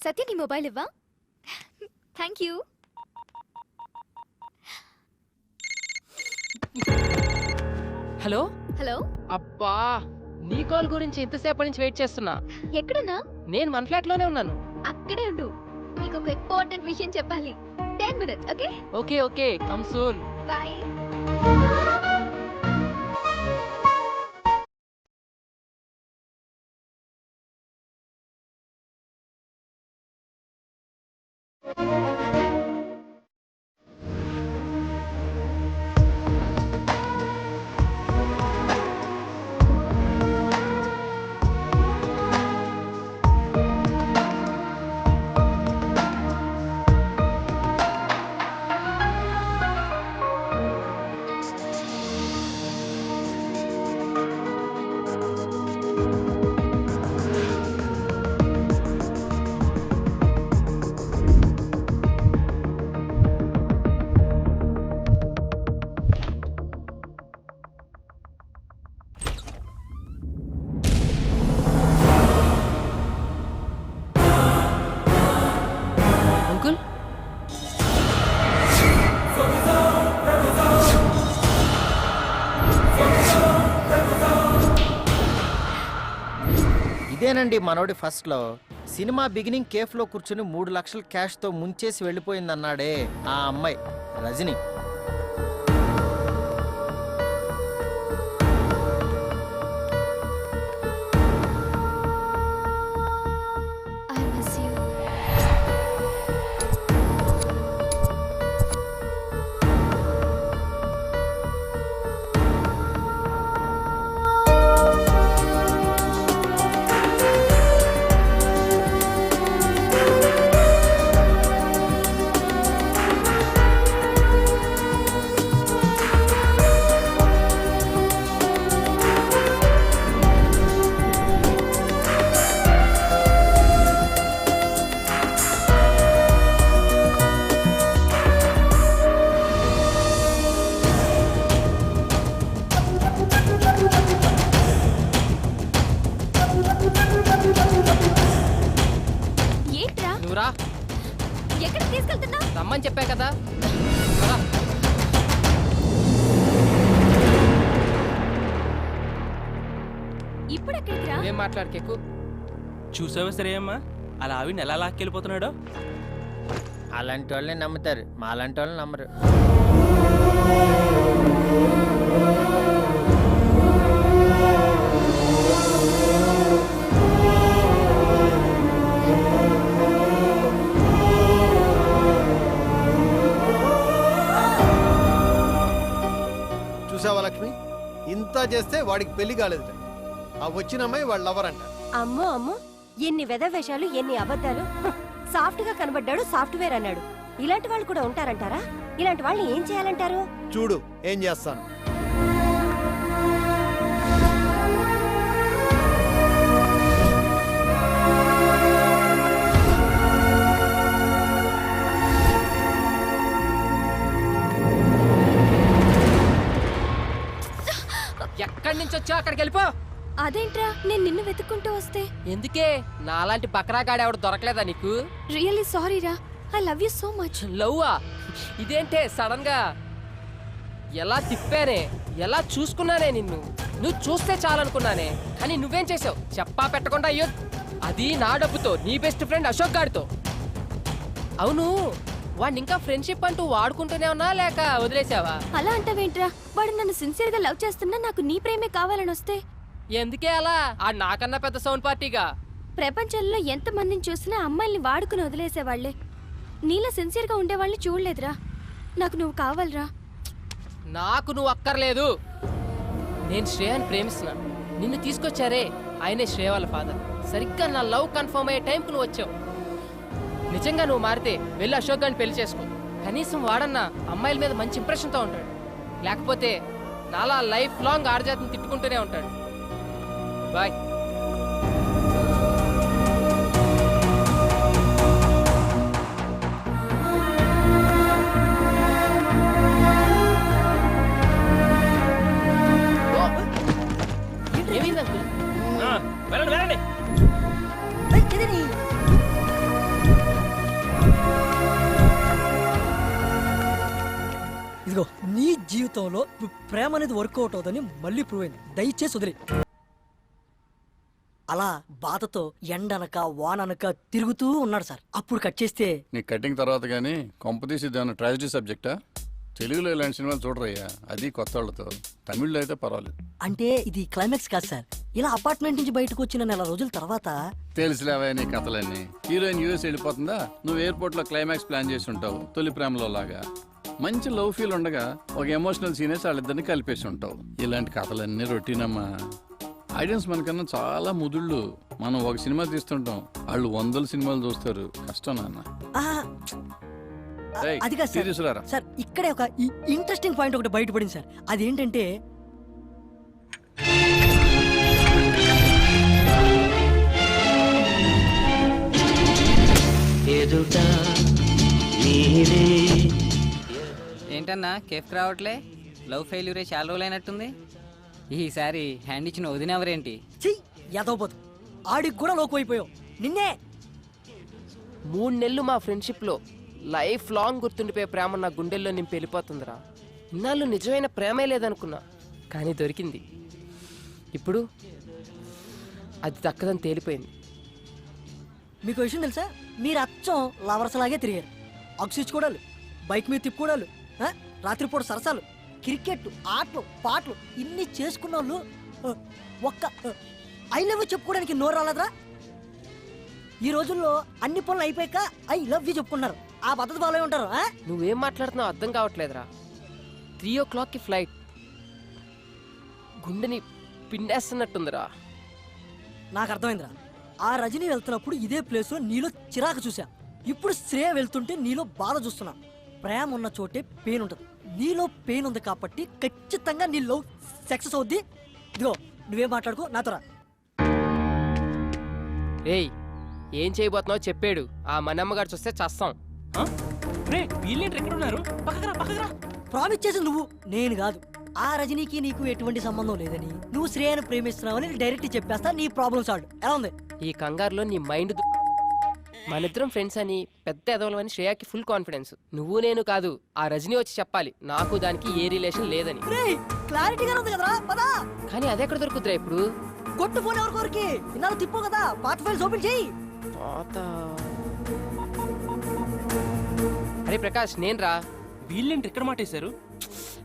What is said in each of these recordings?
సత్య నీ మొబైల్ ఇవ్వా? Thank you. Hello hello. అబ్బా, నీ కాల్ గురించి ఇంతసేపటి నుంచి వెయిట్ చేస్తున్నా. ఎక్కడున్నా? నేను మన ఫ్లాట్ లోనే ఉన్నాను. అక్కడే ఉండు, నీకు ఒక ఇంపార్టెంట్ విషయం చెప్పాలి. 10 minutes, okay? Okay okay, come soon. Bye. Uncle, ఇదేనండి మనోడి ఫస్ట్లో సినిమా బిగినింగ్ కేఫ్లో కూర్చుని 3 లక్షల క్యాష్తో ముంచేసి వెళ్ళిపోయిందన్నాడే ఆ అమ్మాయి రజని. I miss you. ఏంట్రా? నువ్వురా, ఎక్కడికి తీసుకెళ్తున్నా? రమ్మని చెప్పా కదా. రా. ఇప్పుడు ఎక్కడికి రా? ఏం మాట్లాడకెక్కు. చూసావా సరే అమ్మా, అలా ఆవిడని ఎలా లాక్కెళ్ళిపోతున్నాడో. అలాంటి వాళ్ళని నమ్ముతారు, మాలాంటి వాళ్ళని నమ్మరు. చూసావా లక్ష్మి, ఇంత చేస్తే వాడికి పెళ్లి కాలేదు. ఆ వచ్చిన అమ్మాయి వాళ్ళ లవర్ అంట. అమ్మో అమ్మో, ఎన్ని వెధవేషాలు, ఎన్ని అబద్ధాలు. సాఫ్ట్ గా కనబడ్డాడు, సాఫ్ట్వేర్ అన్నాడు. ఇలాంటి వాళ్ళు కూడా ఉంటారంటారా? ఇలాంటి వాళ్ళని ఏం చేయాలంటారు? చూడు ఏం చేస్తాను. ఎక్కడి నుంచి వచ్చా అక్కడికి వెళ్ళిపో. అదేంట్రా, నేను నిన్ను వెతుక్కుంటూ వస్తే? ఎందుకే, నాలాంటి బకరాగాడు ఎవడు దొరకలేదా నీకు? రియల్లీ సారీ రా. I love you so much. లవ్వా? ఇదేంటే సడన్ గా? ఎలా తిప్పానే, ఎలా చూసుకున్నానే నిన్ను. నువ్వు చూస్తే చాలనుకున్నానే, కానీ నువ్వేం చేసావు చెప్పా పెట్టకుండా. అయ్యో, అది నా డబ్బుతో నీ బెస్ట్ ఫ్రెండ్ అశోక్ గారితో. అవును, వాడిని ఇంకా ఫ్రెండ్షిప్ అంటూ వాడుకుంటూనే ఉన్నా లేక వదిలేసావా? అలా అంటావేంట్రా? వాడు నన్ను సిన్సియర్ గా లవ్ చేస్తున్నా, నాకు నీ ప్రేమే కావాలని వస్తే? ఎందుకే అలా? ఆ నాకన్నా పెద్ద సౌండ్ పార్టీగా. ప్రపంచంలో ఎంత మందిని చూసినా అమ్మాయిల్ని వాడుకుని వదిలేసేవాళ్లే. నీలా సిన్సియర్ గా ఉండేవాళ్ళని చూడలేదురా. నాకు నువ్వు కావాలరా. నాకు నువ్వు అక్కర్లేదు. నేను శ్రేయాని ప్రేమిస్తున్నాను. నిన్ను తీసుకొచ్చారే ఆయనే శ్రేయ వాళ్ళ ఫాదర్. సరిగ్గా నా లవ్ కన్ఫర్మ్ అయ్యే టైంకి నువ్వు వచ్చావు. నిజంగా నువ్వు మారితే వెళ్ళి అశోక్ గారిని పెళ్లి చేసుకో. కనీసం వాడన్నా అమ్మాయిల మీద మంచి ఇంప్రెషన్తో ఉంటాడు. లేకపోతే నాలా లైఫ్ లాంగ్ ఆడజాతిని తిట్టుకుంటూనే ఉంటాడు. బాయ్. వెళ్ళండి వెళ్ళండి. జీవితంలో ప్రేమ అనేది వర్కౌట్ అవుతుందని మళ్ళీ ప్రూవ్ అయింది. దయచేసి వదిలే. అలా బాధతో ఎండనక వాననక తిరుగుతూ ఉన్నాడు సార్. అప్పుడు కట్ చేస్తే నీ కటింగ్ తర్వాత కానీ కొంపతీసి దాని ట్రాజడీ సబ్జెక్టా? తెలుగులో ఇలాంటి సినిమాలు చూడరయ్యా, అది కొత్త వాళ్ళతో. తమిళ్లో అయితే పర్వాలేదు. అంటే ఇది క్లైమాక్స్ కాదు సార్. ఇలా అపార్ట్మెంట్ నుంచి బయటకు వచ్చిన నెల రోజుల తర్వాత తెలుసులేవా నీ కథలన్నీ. హీరోయిన్ యూఎస్ వెళ్ళిపోతుందా, నువ్వు ఎయిర్పోర్ట్ లో క్లైమాక్స్ ప్లాన్ చేసి ఉంటావు, తొలి ప్రేమలో లాగా. మంచి లవ్ ఫీల్ ఉండగా ఒక ఎమోషనల్ సీనేస్ వాళ్ళిద్దరిని కలిపేసి ఉంటావు. ఇలాంటి కథలన్నీ రొటీనమ్మా. ఆడియన్స్ మనకన్నా చాలా ముదుళ్ళు. మనం ఒక సినిమా తీస్తుంటాం, వాళ్ళు 100 సినిమాలు చూస్తారు. కష్టం నాన్న. ఆహా, ఏయ్, అది కాదు సార్. సీరియస్ రారా. సార్ ఇక్కడే ఒక ఇంట్రెస్టింగ్ పాయింట్ ఒకటి బయటపడింది సార్. అదేంటంటే ఏంటన్నా కేఫ్ రావట్లే? లవ్ ఫెయిల్యూరే చాలా రోజులైనట్టుంది. ఈసారి హ్యాండ్ ఇచ్చిన వదినెవరేంటి? చెయ్యి ఎదవపోతు. ఆడికి కూడా లోకు అయిపోయావు. నిన్నే 3 నెలలు మా ఫ్రెండ్షిప్లో లైఫ్ లాంగ్ గుర్తుండిపోయే ప్రేమ నా గుండెల్లో నింపి వెళ్ళిపోతుందిరా. ఇన్నాళ్ళు నిజమైన ప్రేమే లేదనుకున్నా, కానీ దొరికింది. ఇప్పుడు అది దక్కదని తేలిపోయింది. మీకు విషయం తెలుసా? మీరు అచ్చం లవర్స్ లాగే తిరిగారు. అగ్సిచ్చుకోవడాలు, బైక్ మీద తిప్పుకోవడాలు, రాత్రిపూట సరసాలు, క్రికెట్, ఆటలు, పాటలు ఇన్ని చేసుకున్న వాళ్ళు ఒక్క ఐ లవ్ యూ చెప్పుకోవడానికి నోరు రాలేదురా? ఈ రోజుల్లో అన్ని పనులు అయిపోయాక ఐ లవ్ యూ చెప్పుకున్నారు. ఆ పద్ధతి ఫాలో అయి ఉంటారు. నువ్వేం మాట్లాడుతున్నావు అర్థం కావట్లేదురా. 3 o'clockకి ఫ్లైట్. గుండెని పిండేస్తున్నట్టుందిరా. నాకు అర్థమైందిరా. ఆ రజనీ వెళ్తున్నప్పుడు ఇదే ప్లేస్లో నీలో చిరాకు చూసా. ఇప్పుడు శ్రేయ వెళ్తుంటే నీలో బాధ చూస్తున్నా. ప్రేమ ఉన్న చోటే పెయిన్ ఉంటుంది. నీలో పెయిన్ ఉంది కాబట్టి ఖచ్చితంగా నీ లవ్ సక్సెస్ అవుద్ది. ఇదిగో నువ్వేం మాట్లాడుకో, నాతో రా. రేయ్, ఏం చేయబోతున్నావు చెప్పాడు. ఆ మనమ్మగారు చూస్తే చస్తాం. రే వీళ్ళేంటి ఎక్కడ ఉన్నారు? పక్కరా. ప్రామిస్ చేసింది నువ్వు, నేను కాదు. ఆ రజనీకి నీకు ఎటువంటి సంబంధం లేదని, నువ్వు శ్రేయను ప్రేమిస్తున్నావని డైరెక్ట్ చెప్పేస్తా. నీ ప్రాబ్లమ్ సాల్వ్. ఎలా ఉంది? ఈ కంగారులో నీ మైండ్ మనిద్దరం ఫ్రెండ్స్ అని పెద్ద ఎదవలమని శ్రేయాకి ఫుల్ కాన్ఫిడెన్స్. నువ్వు నేను కాదు, ఆ రజనీ వచ్చి చెప్పాలి నాకు దానికి ఏ రిలేషన్ లేదని. క్లారిటీగా ఉంది కదరా, పదా. కానీ అదెక్కడ దొరుకుతురా ఇప్పుడు? కొట్టు ఫోన్ ఎవరికొరికి ఇన్నాళ్ళు తిప్పు కదా, పాత ఫైల్స్ ఓపెన్ చేయి. అరే ప్రకాష్, నేను రా. వీళ్ళేంటి ఎక్కడ మాటేశారు?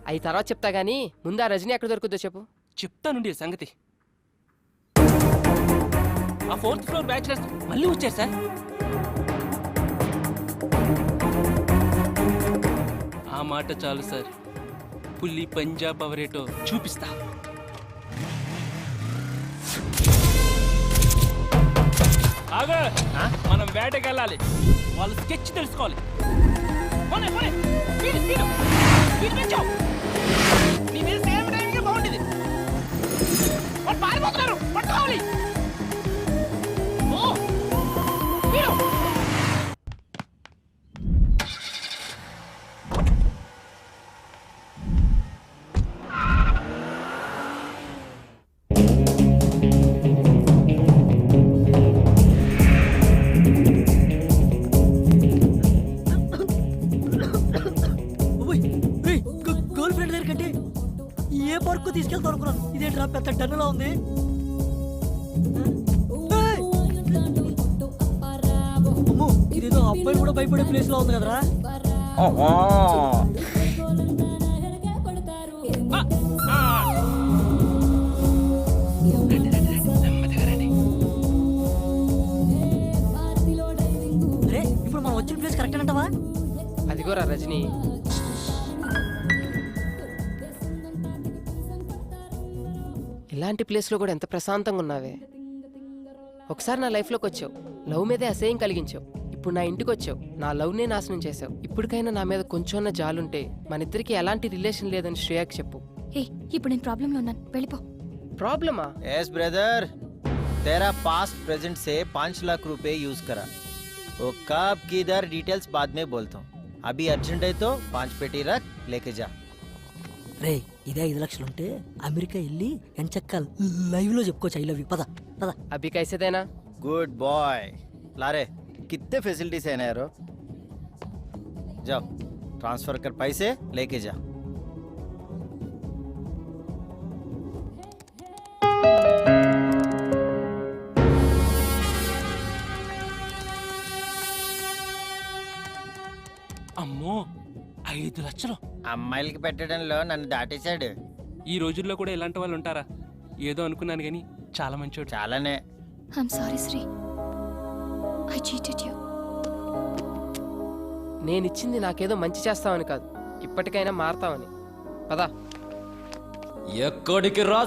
అవి తర్వాత చెప్తా గానీ ముందు ఆ రజనీ ఎక్కడ దొరుకుతుందో చెప్పు. చెప్తానుండి సంగతి. ఆ 4th ఫ్లోర్ బ్యాచిలర్స్ మళ్ళీ వచ్చారు సార్. ఆ మాట చాలు సార్. పులి పంజాబ్ అవరేటో చూపిస్తా. ఆగా, మనం వేటకి వెళ్ళాలి. వాళ్ళ స్కెచ్ తెలుసుకోవాలి. నీ మీద సేమ్ టైంకి బాగుండేది. వాళ్ళు పారిపోతున్నారు, పట్టుకోవాలి. గర్ల్ ఫ్రెండ్ దగ్గర కంటే ఏ పార్కు తీసుకెళ్తాను అనుకున్నాను. ఇదేంట్రా పెద్ద టన్నులా ఉంది. అమ్మో, ఇదేదో అబ్బాయి కూడా భయపడే ప్లేస్ లో ఉంది కదరా. అరే, ఇప్పుడు మనం వచ్చిన ప్లేస్ కరెక్ట్ అంటావా? అదిగోరా రజనీ. ఇలాంటి ప్లేస్లో కూడా ఎంత ప్రశాంతంగా ఉన్నావే. ఒకసారి నా లైఫ్లోకి వచ్చావు, లవ్ మీదే అసహ్యం కలిగించావు. ఇప్పుడు నా ఇంటికి వచ్చావు, నా లవ్నే నాశనం చేసావు. ఇప్పటికైనా నా మీద కొంచెం జాలుంటే మన ఇద్దరికి ఎలాంటి రిలేషన్ లేదని శ్రేయాకి చెప్పు. ఏ ఇప్పుడు నేను ప్రాబ్లంలో ఉన్నాను, వెళ్ళిపో. ప్రాబ్లమా? यस ब्रदर, तेरा पास्ट प्रेजेंट से 5 लाख रुपए यूज करा. वो कब किधर डिटेल्स बाद में बोलता हूँ. अभी अर्जेंट है तो 5 पेटी रख, लेके जा. రే, ఇదే 5 లక్షలు ఉంటే అమెరికా వెళ్ళి ఎంచక్క లైవ్ లో చెప్పుకోవచ్చు ఐ లవ్ యూ. పద పద. అభి కైసేదేనా? Good boy. लारे कितने फैसिलिटीज है ना यारो. जाओ ट्रांसफर कर पैसे, लेके जा. అమ్మో 5 లక్షలు. అమ్మాయిలకి పెట్టడంలో నన్ను దాటేశాడు. ఈ రోజుల్లో కూడా ఇలాంటి వాళ్ళు ఉంటారా? ఏదో అనుకున్నాను కానీ చాలా మంచోడు. చాలానే. I'm sorry Sri, I cheated you. నేనిచ్చింది నాకేదో మంచి చేస్తామని కాదు, ఇప్పటికైనా మారతామని. పదా. ఎక్కడికి రా?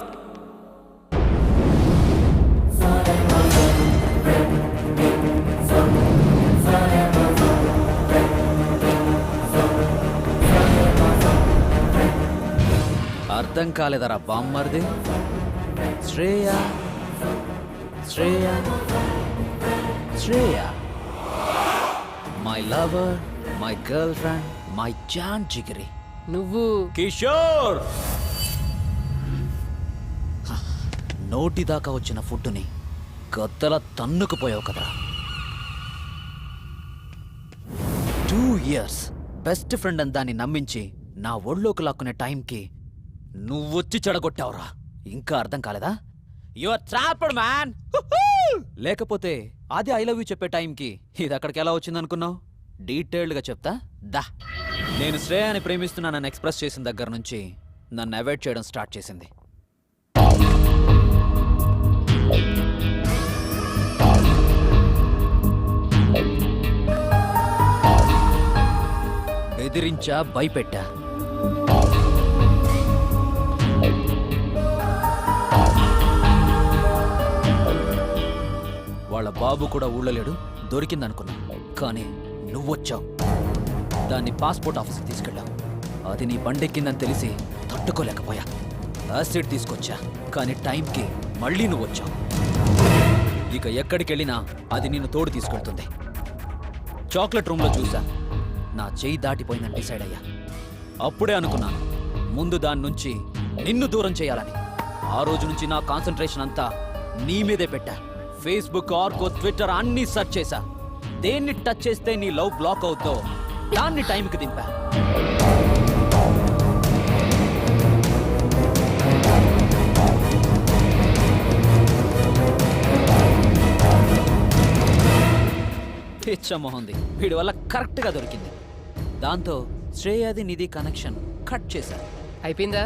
అర్థం కాలేదరా బామ్మర్ది? Shreya Shreya Shreya, my lover, my girlfriend, my జాన్ జిగిరి. నువ్వు కిషోర్! నోటి దాకా వచ్చిన ఫుడ్డుని గద్దల తన్నుకుపోయావు కదరా. 2 years బెస్ట్ ఫ్రెండ్ అని దాన్ని నమ్మించి నా ఒళ్ళోకి లాక్కునే టైంకి నువ్వొచ్చి చెడగొట్టావురా. ఇంకా అర్థం కాలేదా? Your trapped man. లేకపోతే అది ఐ లవ్ యూ చెప్పే టైంకి ఇది అక్కడికి ఎలా వచ్చిందనుకున్నావు? డీటెయిల్డ్గా చెప్తా దా. నేను శ్రేయాని ప్రేమిస్తున్నానని ఎక్స్ప్రెస్ చేసిన దగ్గర నుంచి నన్ను అవాయిడ్ చేయడం స్టార్ట్ చేసింది. బెదిరించా, భయపెట్టా. వాళ్ళ బాబు కూడా ఊళ్ళో లేడు, దొరికిందనుకున్నా. కానీ నువ్వొచ్చావు, దాన్ని పాస్పోర్ట్ ఆఫీస్కి తీసుకెళ్ళావు. అది నీ బండెక్కిందని తెలిసి తట్టుకోలేకపోయా. యాసిడ్ తీసుకొచ్చా, కానీ టైంకి మళ్ళీ నువ్వు వచ్చావు. ఇక ఎక్కడికెళ్ళినా అది నిన్ను తోడు తీసుకెళ్తుంది. చాక్లెట్ రూమ్లో చూసా, నా చెయ్యి దాటిపోయిందని డిసైడ్ అయ్యా. అప్పుడే అనుకున్నాను ముందు దాని నుంచి నిన్ను దూరం చేయాలని. ఆ రోజు నుంచి నా కాన్సంట్రేషన్ అంతా నీ మీదే పెట్టా. ఫేస్బుక్, ఆర్కో, ట్విట్టర్ అన్నీ సెర్చ్ చేశా. దేన్ని టచ్ చేస్తే నీ లవ్ బ్లాక్ అవుతో దాన్ని టైంకి దింపా. పిచ్చమోహంది, వీడి వల్ల కరెక్ట్గా దొరికింది. దాంతో శ్రేయాది నిధి కనెక్షన్ కట్ చేశా. అయిపోయిందా?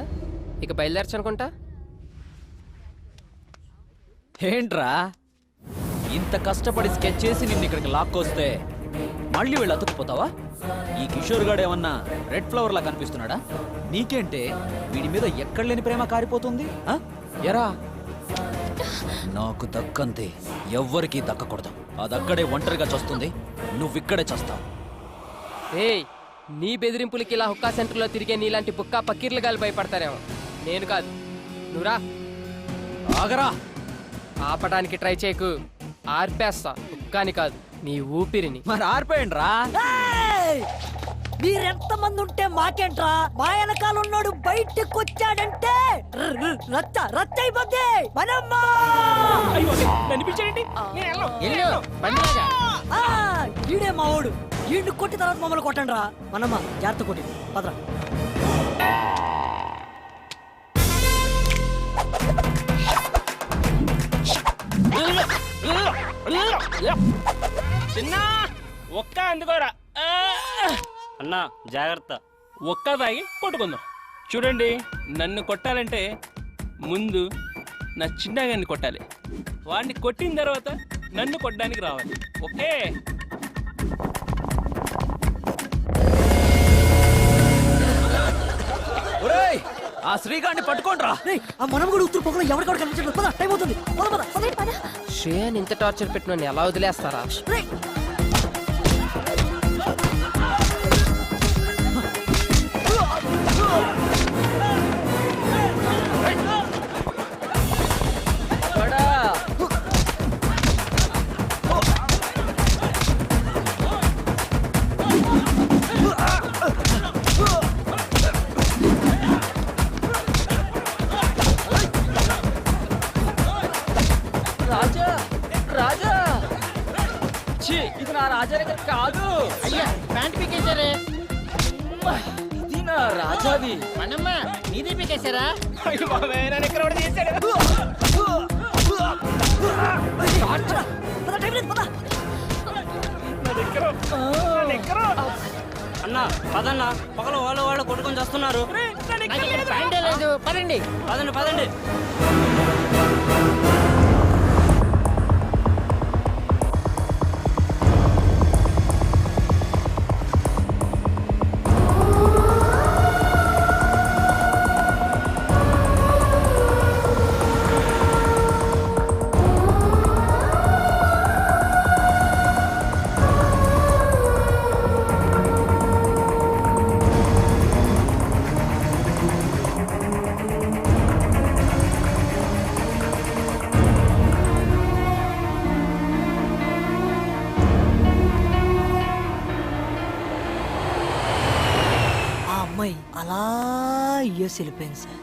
ఇక బయలుదేరచ్చు అనుకుంటా. ఏంట్రా ఇంత కష్టపడి స్కెచ్ చేసి నిన్ను ఇక్కడికి లాక్కొస్తే మళ్ళీ వీళ్ళు అతుక్కుపోతావా? ఈ కిషోర్ గాడు ఏమన్నా రెడ్ ఫ్లవర్ లా కనిపిస్తున్నాడా? నీకేంటే వీడి మీద ఎక్కడ లేని ప్రేమ కారిపోతుంది. ఎరా, నాకు దక్కంతే ఎవ్వరికీ దక్కకూడదు. అదక్కడే ఒంటరిగా చస్తుంది, నువ్విక్కడే చస్తావు. ఏయ్, నీ బెదిరింపులకి ఇలా హుక్కా సెంటర్లో తిరిగే నీలాంటి బుక్కా పక్కీర్లు గాలి భయపడతారేమో. నేను కాదు, నువ్వురా. ఆగరా. ఆపడానికి ట్రై చేయకు, ఆర్పేస్తా. హుక్కాని కాదు, నీ ఊపిరిని. మరి ఆర్పేయండి రా. మీరెంత మంది ఉంటే మాకేంట్రా? మా వెనకాల ఉన్నాడు బయటకు వచ్చాడంటే రచ్చ రచ్చ అయిపోద్ది. మనమ్మా ఈడే మా ఓడు. ఈడ్ని కొట్టి తర్వాత మమ్మల్ని కొట్టండి రా. మనమ్మ జాగ్రత్త కొట్టి పదరా. చిన్న ఒక్క అందుకోరా. అన్నా జాగ్రత్త. ఒక్క తాగి కొట్టుకుందాం. చూడండి, నన్ను కొట్టాలంటే ముందు నా చిన్నగాన్ని కొట్టాలి. వాడిని కొట్టిన తర్వాత నన్ను కొట్టడానికి రావాలి. ఓకే? ఒరేయ్, ఆ శ్రీగాడిని పట్టుకోండ్రా. ఆ మనం కూడా ఉత్తర పొగలో ఎవరికక్కడ కనిపించట్లేదు. పద, టైం అవుతుంది. పద. శ్రేయాని ఇంత టార్చర్ పెట్టిన నన్ను ఎలా వదిలేస్తారా? రాజా, రాజా, ఇది నా రాజా దగ్గర కాదు. అయ్యా, ప్యాంట్ పీకేశారే. ఇది నా రాజావి మనమ్మ నీదే పీకేశారా? అన్న పదన్న పక్కన వాళ్ళు కొట్టుకొని చేస్తున్నారు. లేదు పదండి. పదండి పదండి. ఆ అమ్మాయి అలా యుఎస్ వెళ్ళిపోయింది సార్.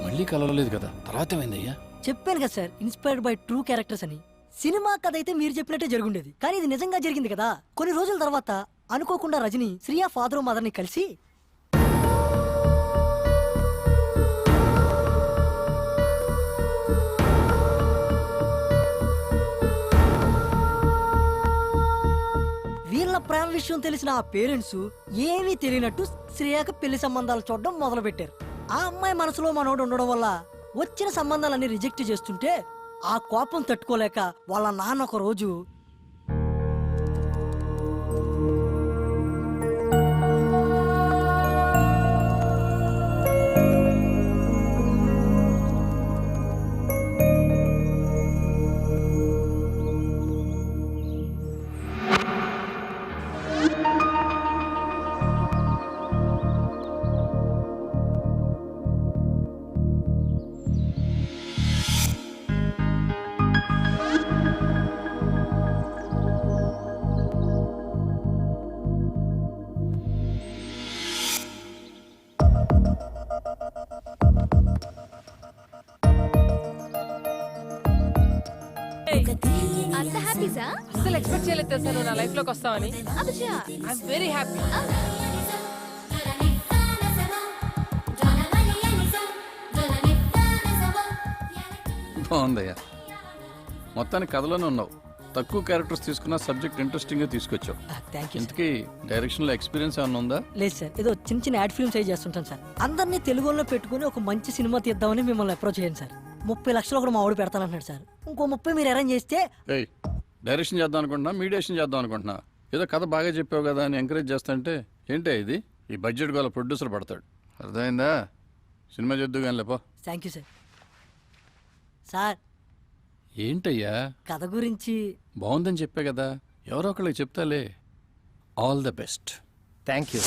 మళ్ళీ కలవలేదు కదా, తర్వాత ఏమైందయ్యా? చెప్పాను కదా sir, inspired by true characters అని. సినిమా కథ అయితే మీరు చెప్పినట్టే జరుగుండేది, కానీ ఇది నిజంగా జరిగింది కదా. కొన్ని రోజుల తర్వాత అనుకోకుండా రజని శ్రియా ఫాదర్ మదర్ ని కలిసి వీళ్ళ ప్రేమ విషయం తెలిసిన ఆ పేరెంట్స్ ఏమీ తెలియనట్టు శ్రేయాకి పెళ్లి సంబంధాలు చూడడం మొదలు పెట్టారు. ఆ అమ్మాయి మనసులో మనోడు ఉండడం వల్ల వచ్చిన సంబంధాలన్నీ రిజెక్ట్ చేస్తుంటే ఆ కోపం తట్టుకోలేక వాళ్ళ నాన్న ఒక రోజు అంత హ్యాపీసా? అసలు ఎక్స్పెక్ట్ చేయలేదు తెలుసా నువ్వు నా లైఫ్ లోకి వస్తావని. అబ్బా, ఐఎమ్ వెరీ హ్యాపీ. బాగుందయ్యా, మొత్తానికి కథలోనే ఉన్నావు. తక్కువ క్యారెక్టర్స్ తీసుకున్న సబ్జెక్ట్ ఇంట్రెస్టింగ్ గా తీసుకొచ్చావు. Thank you. ఇంతకీ డైరెక్షన్ లో ఎక్స్పీరియన్స్ ఏమన్నా ఉందా? లేదు సార్, ఏదో చిన్న చిన్న యాడ్ ఫిల్మ్స్ అయి చేస్తుంటాను సార్. అందరినీ తెలుగులో పెట్టుకుని ఒక మంచి సినిమా తీద్దామని మిమ్మల్ని అప్రోచ్ చేయండి సార్. 30 లక్షలు ఒకటి మా వాడు పెడతానంటున్నాడు సార్. ఇంకో 30 మీరు అరేంజ్ చేస్తే. ఏయ్, డైరెక్షన్ చేద్దాం అనుకుంటున్నా, మీడియేషన్ చేద్దాం అనుకుంటున్నా. ఏదో కథ బాగా చెప్పావు కదా అని ఎంకరేజ్ చేస్తాంటే ఏంటే ఇది? ఈ బడ్జెట్ గల ప్రొడ్యూసర్ పడతాడు. అర్థమైందా? సినిమా చేద్దు కానీ లేపో. Thank you sir. సార్, ఏంటయ్యా? కథ గురించి బాగుందని చెప్పే కదా, ఎవరో ఒకళ్ళకి చెప్తాలే. All the best. Thank you.